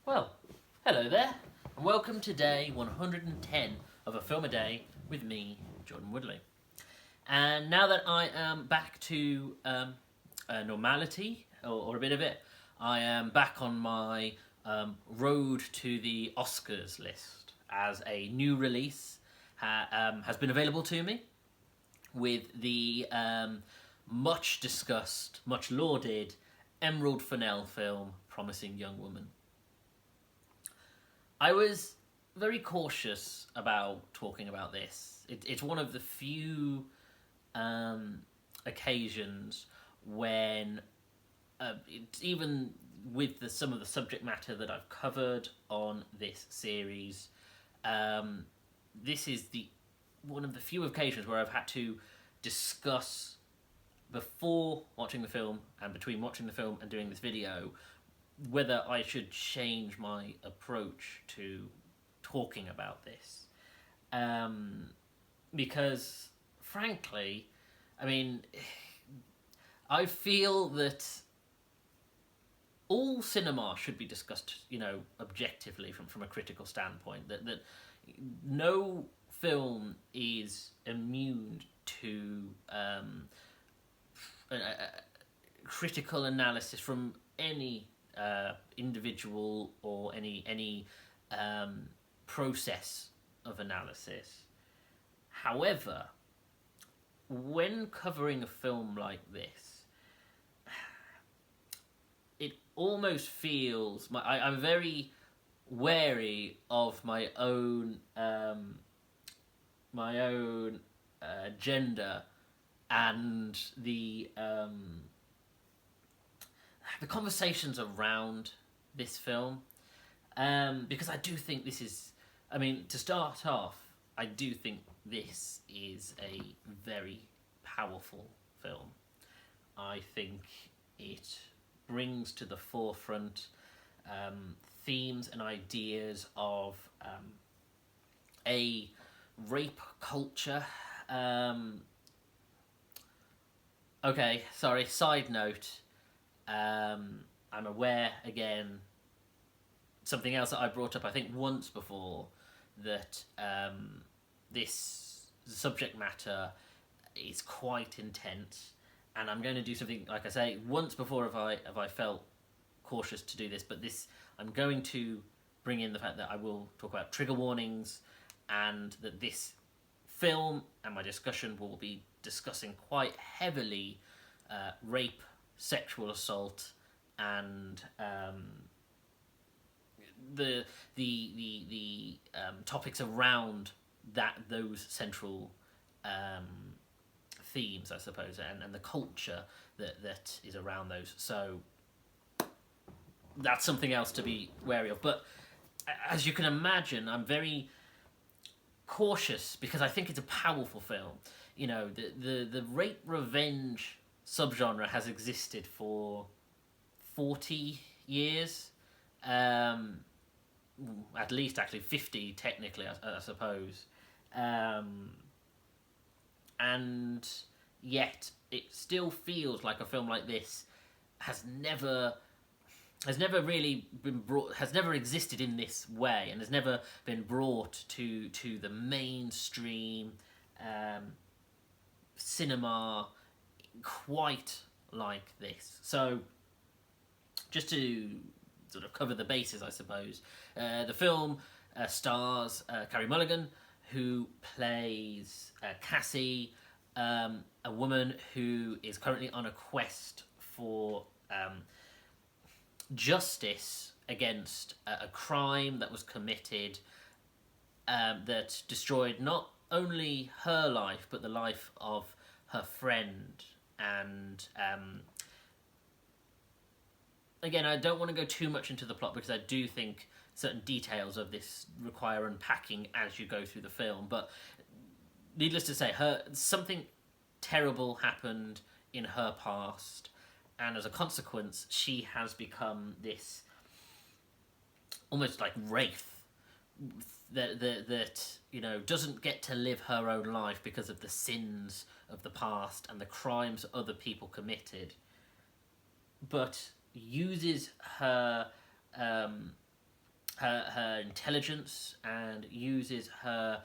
Well, hello there, and welcome to day 110 of A Film a Day with me, Jordan Woodley. And now that I am back to normality, or a bit of it, I am back on my road to the Oscars list as a new release has been available to me with the much discussed, much lauded Emerald Fennell film, Promising Young Woman. I was very cautious about talking about this. It's one of the few occasions when, even with some of the subject matter that I've covered on this series, this is one of the few occasions where I've had to discuss before watching the film and between watching the film and doing this video whether I should change my approach to talking about this. Because, frankly, I mean, I feel that all cinema should be discussed, objectively from a critical standpoint. That no film is immune to critical analysis from any individual or any process of analysis. However, when covering a film like this, it almost feels I'm very wary of my own gender and the conversations around this film, because I do think this is, to start off, I do think this is a very powerful film. I think it brings to the forefront themes and ideas of a rape culture. Okay, sorry, side note. I'm aware, again, something else that I brought up, I think, once before, that this subject matter is quite intense, and I'm going to do something, like I say, once before have I felt cautious to do this, but I'm going to bring in the fact that I will talk about trigger warnings, and that this film and my discussion will be discussing quite heavily rape, sexual assault, and the topics around those central themes, I suppose, and the culture that is around those. So that's something else to be wary of. But as you can imagine, I'm very cautious because I think it's a powerful film. The rape revenge subgenre has existed for 40 years, at least actually 50 technically, I suppose, and yet it still feels like a film like this has never really been brought, has never existed in this way, and has never been brought to the mainstream cinema quite like this. So, just to sort of cover the bases, I suppose, the film stars Carey Mulligan, who plays Cassie, a woman who is currently on a quest for justice against a crime that was committed that destroyed not only her life but the life of her friend. And again, I don't want to go too much into the plot because I do think certain details of this require unpacking as you go through the film, but needless to say, something terrible happened in her past, and as a consequence she has become this almost like wraith that doesn't get to live her own life because of the sins of the past and the crimes other people committed, but uses her her intelligence, and uses her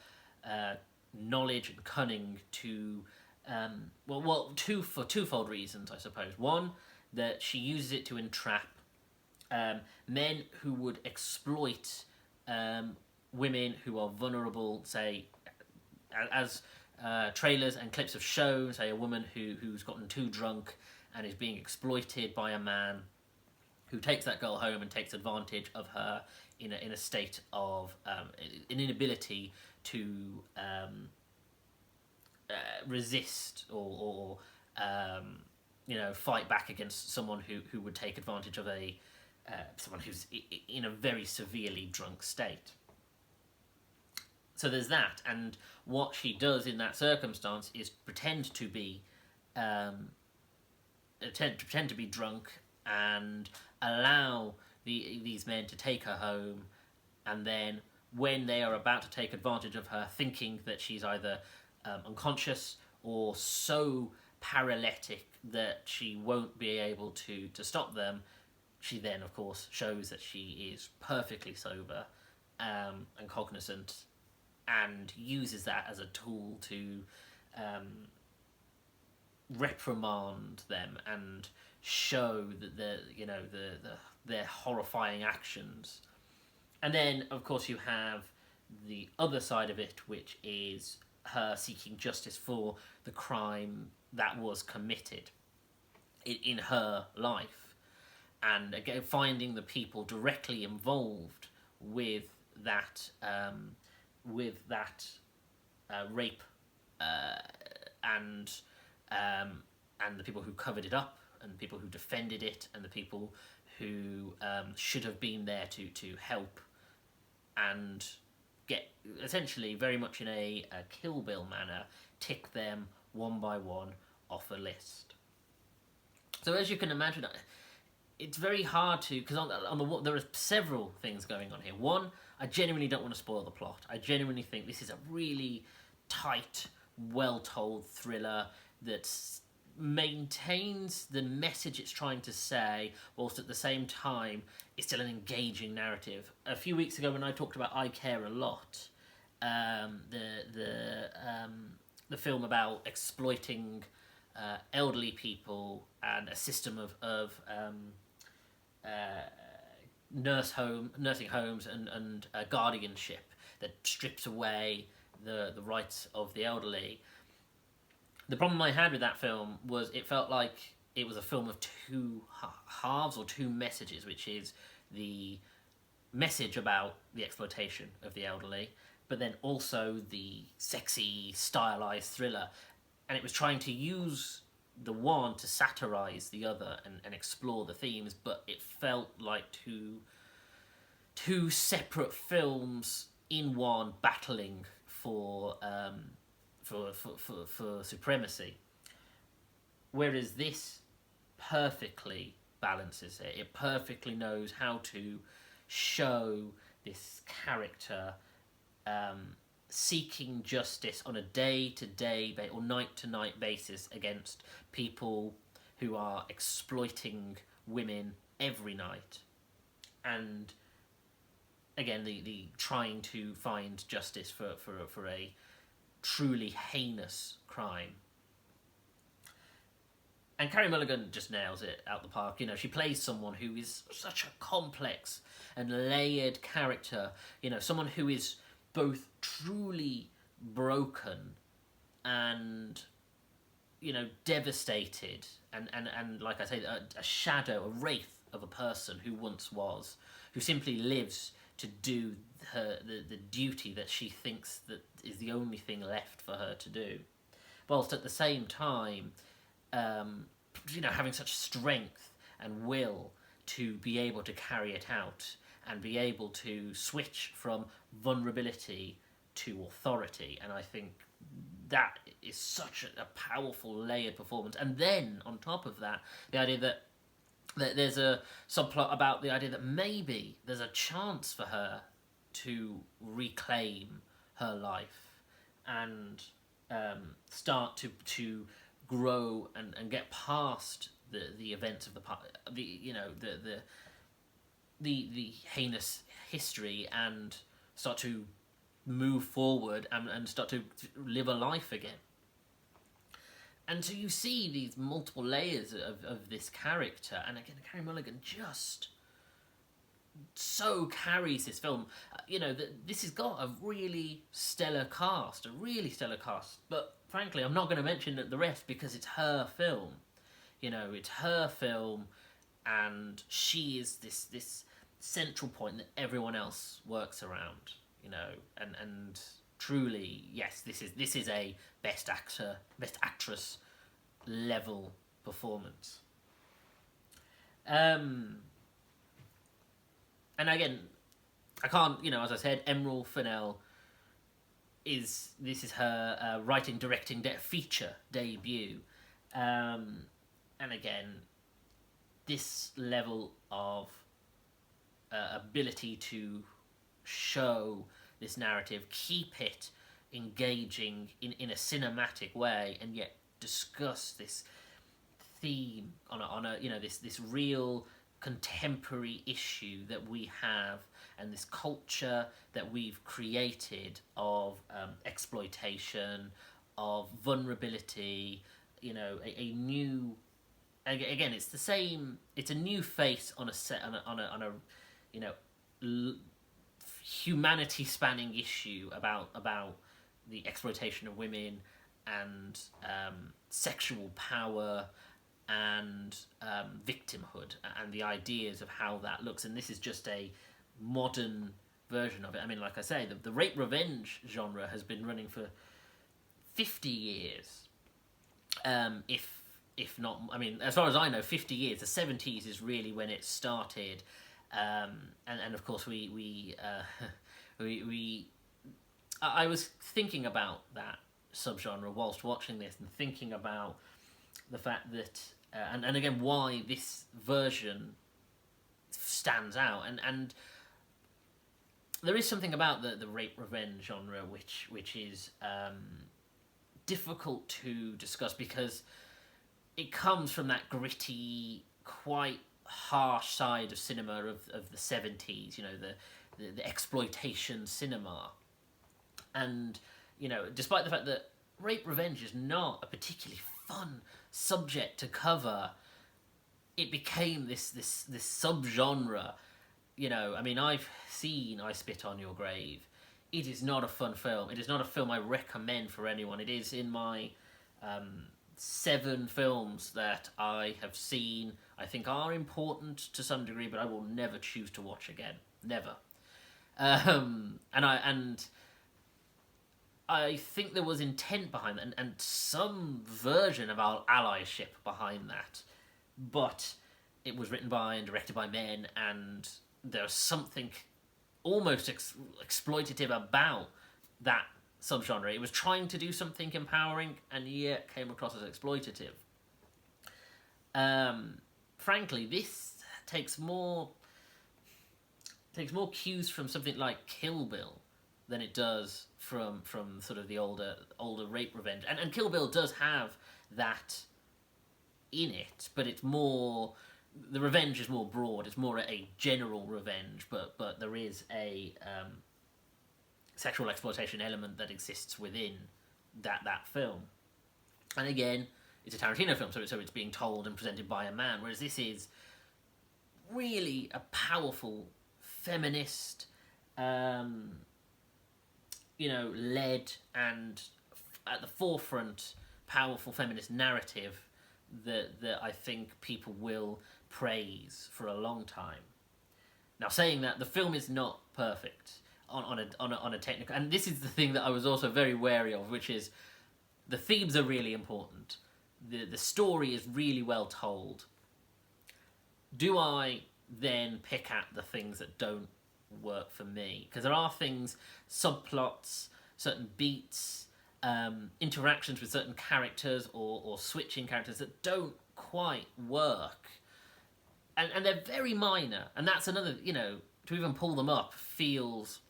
knowledge and cunning to for twofold reasons, I suppose. One, that she uses it to entrap men who would exploit women who are vulnerable, say, as trailers and clips have shown, say a woman who's gotten too drunk and is being exploited by a man who takes that girl home and takes advantage of her in a state of an inability to resist or fight back against someone who would take advantage of someone who's in a very severely drunk state. So there's that, and what she does in that circumstance is pretend to be drunk and allow these men to take her home, and then when they are about to take advantage of her, thinking that she's either unconscious or so paralytic that she won't be able to stop them, she then, of course, shows that she is perfectly sober and cognizant, and uses that as a tool to reprimand them and show that their horrifying actions. And then, of course, you have the other side of it, which is her seeking justice for the crime that was committed in her life, and again finding the people directly involved with that rape, and the people who covered it up, and the people who defended it, and the people who should have been there to help and get, essentially, very much in a Kill Bill manner, tick them one by one off a list. So as you can imagine, it's very hard to, because there are several things going on here. One, I genuinely don't want to spoil the plot. I genuinely think this is a really tight, well-told thriller that maintains the message it's trying to say, whilst at the same time it's still an engaging narrative. A few weeks ago, when I talked about I Care a Lot, the film about exploiting elderly people and a system of nursing homes and guardianship that strips away the rights of the elderly. The problem I had with that film was it felt like it was a film of two halves, or two messages, which is the message about the exploitation of the elderly, but then also the sexy, stylized thriller. And it was trying to use the one to satirize the other and explore the themes, but it felt like two separate films in one, battling for supremacy. Whereas this perfectly balances it. It perfectly knows how to show this character seeking justice on a day-to-day or night-to-night basis against people who are exploiting women every night, and again the trying to find justice for a truly heinous crime. And Carey Mulligan just nails it out the park. You know, she plays someone who is such a complex and layered character. You know, someone who is both truly broken and, you know, devastated and like I say, a shadow, a wraith of a person who once was, who simply lives to do the duty that she thinks that is the only thing left for her to do, whilst at the same time, you know, having such strength and will to be able to carry it out and be able to switch from vulnerability to authority. And I think that is such a powerful layered performance. And then on top of that, the idea that there's a subplot about the idea that maybe there's a chance for her to reclaim her life and start to grow and get past the events of the the heinous history and start to move forward and start to live a life again. And so you see these multiple layers of this character, and again, Carey Mulligan just so carries this film. This has got a really stellar cast, but frankly, I'm not going to mention the rest because it's her film. It's her film, and she is this central point that everyone else works around. And truly, yes, this is a best actress level performance. And again, I can't, as I said, Emerald Fennell this is her writing, directing feature debut. And again, this level of ability to show this narrative, keep it engaging in a cinematic way, and yet discuss this theme on a this real contemporary issue that we have, and this culture that we've created of exploitation, of vulnerability. A new, again, it's the same. It's a new face on a humanity spanning issue about the exploitation of women and sexual power and victimhood, and the ideas of how that looks. And this is just a modern version of it. I mean, like I say, the rape revenge genre has been running for 50 years, if not, I mean, as far as I know, 50 years. The 70s is really when it started. And of course I was thinking about that subgenre whilst watching this, and thinking about the fact that and again why this version stands out, and there is something about the rape revenge genre which is difficult to discuss, because it comes from that gritty, quite harsh side of cinema of the 70s, the exploitation cinema. And despite the fact that rape revenge is not a particularly fun subject to cover, it became this subgenre. I mean, I've seen I Spit on Your Grave. It is not a fun film. It is not a film I recommend for anyone. It is in my 7 films that I have seen, I think are important to some degree, but I will never choose to watch again. Never. And I think there was intent behind that, and some version of our allyship behind that. But it was written by and directed by men, and there's something almost exploitative about that subgenre. It was trying to do something empowering, and yet came across as exploitative. Frankly, this takes more cues from something like Kill Bill than it does from sort of the older rape revenge. And Kill Bill does have that in it, but it's more, the revenge is more broad. It's more a general revenge, but there is a sexual exploitation element that exists within that film. And again, it's a Tarantino film, so it's being told and presented by a man, whereas this is really a powerful feminist, led and at the forefront, powerful feminist narrative that I think people will praise for a long time. Now, saying that, the film is not perfect on a technical, and this is the thing that I was also very wary of, which is the themes are really important. The story is really well told. Do I then pick at the things that don't work for me? Because there are things, subplots, certain beats, interactions with certain characters or switching characters that don't quite work. And they're very minor. And that's another, to even pull them up feels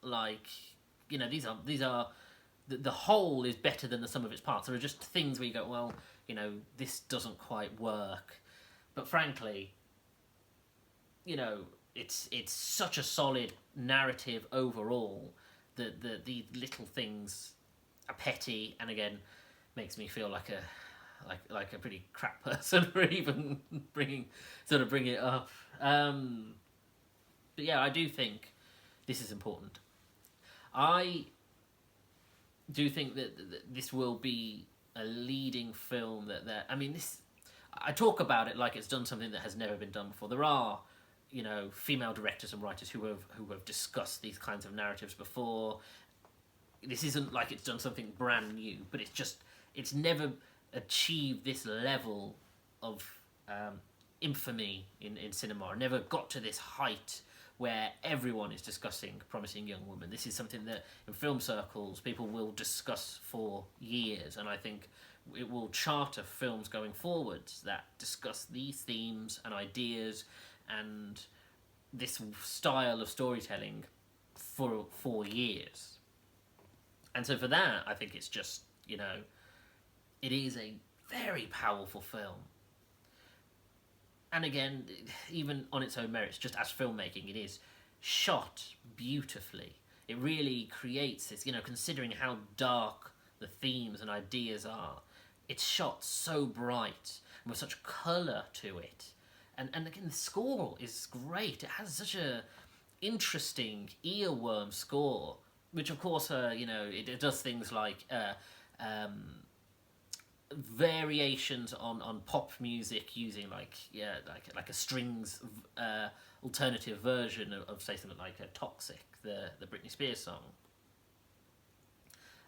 like, these are the whole is better than the sum of its parts. There are just things where you go, well, this doesn't quite work. But frankly, it's such a solid narrative overall that the little things are petty, and again makes me feel like a pretty crap person for even bringing it up. But yeah, I do think this is important. I do think that this will be a leading film that I mean, this, I talk about it like it's done something that has never been done before. There are, you know, female directors and writers who have discussed these kinds of narratives before. This isn't like it's done something brand new, but it's never achieved this level of infamy in cinema. Never got to this height where everyone is discussing Promising Young Woman. This is something that in film circles people will discuss for years, and I think it will charter films going forwards that discuss these themes and ideas and this style of storytelling for years. And so for that, I think it's just, you know, it is a very powerful film. And again, even on its own merits, just as filmmaking, it is shot beautifully. It really creates this, you know, considering how dark the themes and ideas are, it's shot so bright and with such colour to it. And again, the score is great. It has such a interesting earworm score, which of course, you know, it does things like variations on pop music using like a strings alternative version of say something like Toxic, the Britney Spears song.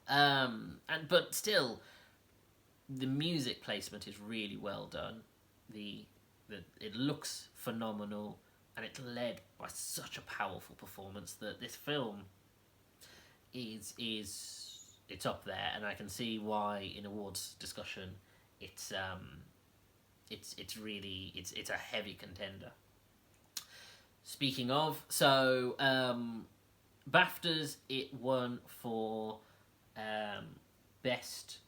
But still, the music placement is really well done. It looks phenomenal, and it's led by such a powerful performance that this film is it's up there, and I can see why in awards discussion it's a heavy contender. Speaking of, so BAFTAs, it won for best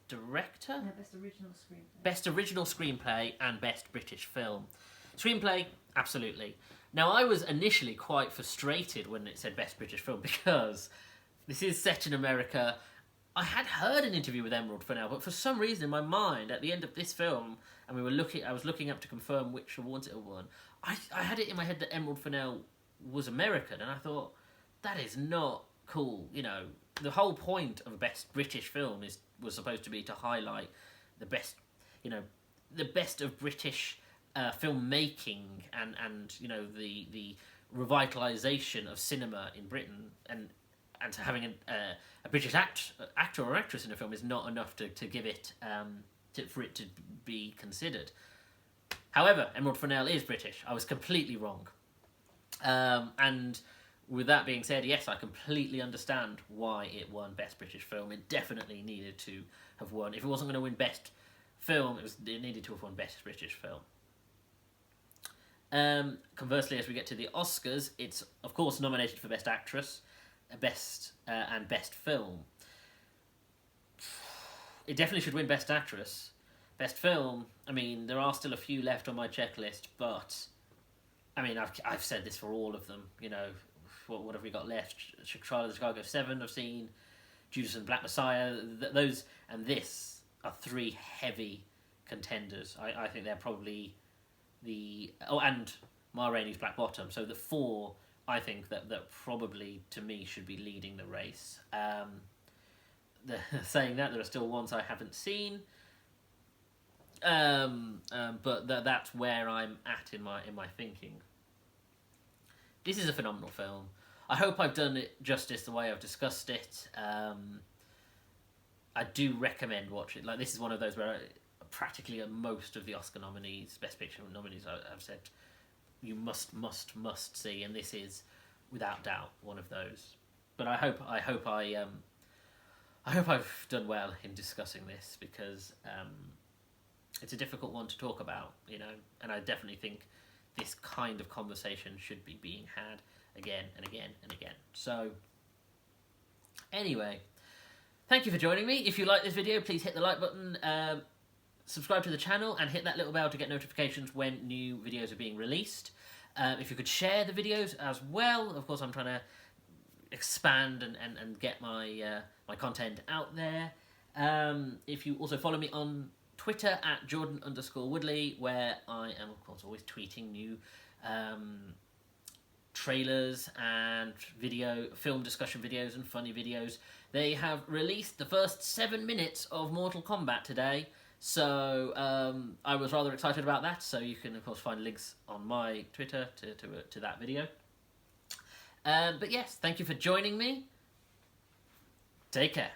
director? Yeah, best original screenplay. Best original screenplay and best British film. Screenplay, absolutely. Now, I was initially quite frustrated when it said best British film because this is set in America. I had heard an interview with Emerald Fennell, but for some reason in my mind, at the end of this film, and I was looking up to confirm which awards it had won, I had it in my head that Emerald Fennell was American, and I thought, that is not cool. You know, the whole point of a best British film was supposed to be to highlight the best, you know, the best of British filmmaking and you know the revitalisation of cinema in Britain, and to having a British actor or actress in a film is not enough to give it for it to be considered. However, Emerald Fennell is British. I was completely wrong. And with that being said, yes, I completely understand why it won Best British Film. It definitely needed to have won. If it wasn't going to win Best Film, it needed to have won Best British Film. Conversely, as we get to the Oscars, it's of course nominated for Best Actress, and Best Film. It definitely should win Best Actress. Best Film, I mean, there are still a few left on my checklist, but I mean, I've said this for all of them. You know, what have we got left? Trial of the Chicago 7 I've seen, Judas and the Black Messiah. Those and this are three heavy contenders. I think they're probably and Ma Rainey's Black Bottom. So the four, I think that probably to me should be leading the race. Saying that, there are still ones I haven't seen. But that's where I'm at in my thinking. This is a phenomenal film. I hope I've done it justice the way I've discussed it. I do recommend watching it. Like, this is one of those where practically most of the Oscar nominees, Best Picture nominees, I've said you must see, and this is without doubt one of those. But I hope I've done well in discussing this, because it's a difficult one to talk about, you know, and I definitely think this kind of conversation should be being had again and again and again. So, anyway, thank you for joining me. If you like this video, please hit the like button, subscribe to the channel, and hit that little bell to get notifications when new videos are being released. If you could share the videos as well. Of course, I'm trying to expand and get my my content out there. If you also follow me on Twitter at Jordan_Woodley, where I am, of course, always tweeting new trailers and film discussion videos and funny videos. They have released the first 7 minutes of Mortal Kombat today, so I was rather excited about that. So you can, of course, find links on my Twitter to that video. But yes, thank you for joining me. Take care.